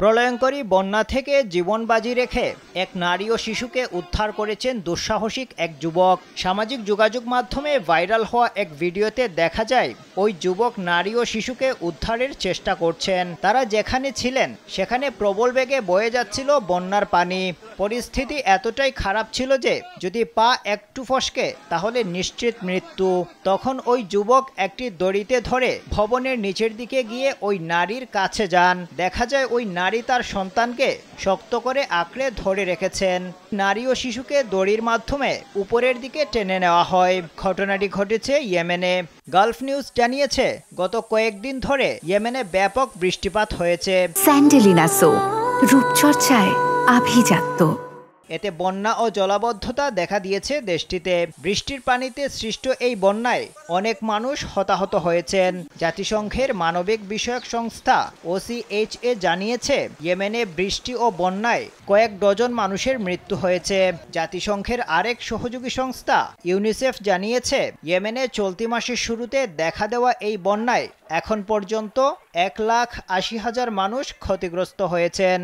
প্রলয়ঙ্করী বন্যা থেকে জীবন বাজি রেখে এক নারী ও শিশুকে উদ্ধার করেছেন দুঃসাহসিক এক যুবক। সামাজিক যোগাযোগ মাধ্যমে ভাইরাল হওয়া এক ভিডিওতে দেখা যায় ওই যুবক নারী ও শিশুকে উদ্ধারের চেষ্টা করছেন। তারা যেখানে ছিলেন সেখানে প্রবল বেগে বয়ে যাচ্ছিল বন্যার পানি। পরিস্থিতি এতটাই খারাপ ছিল যে যদি পা একটু ফসকে তাহলে নিশ্চিত মৃত্যু। তখন ওই যুবক একটি দড়িতে ধরে ভবনের নিচের দিকে গিয়ে ওই নারীর কাছে যান। দেখা যায় ওই নারী তার সন্তানকে শক্ত করে আঁকড়ে ধরে রেখেছেন। নারী ও শিশুকে দড়ির মাধ্যমে উপরের দিকে টেনে নেওয়া হয়। ঘটনাটি ঘটেছে ইয়েমেনে। গালফ নিউজ জানিয়েছে, গত কয়েকদিন ধরে ইয়েমেনে ব্যাপক বৃষ্টিপাত হয়েছে। স্যান্ডেলিনা সো, রূপচর্চায় আভিজাত্য। এতে বন্যা ও জলাবদ্ধতা দেখা দিয়েছে দেশটিতে। বৃষ্টির পানিতে সৃষ্ট এই বন্যায় অনেক মানুষ হতাহত হয়েছেন। জাতিসংঘের মানবিক বিষয়ক সংস্থা OCHA জানিয়েছে, ইয়েমেনে বৃষ্টি ও বন্যায় কয়েক ডজন মানুষের মৃত্যু হয়েছে। জাতিসংঘের আরেক সহযোগী সংস্থা ইউনিসেফ জানিয়েছে, ইয়েমেনে চলতি মাসের শুরুতে দেখা দেওয়া এই বন্যায় এখন পর্যন্ত 1,80,000 মানুষ ক্ষতিগ্রস্ত হয়েছেন।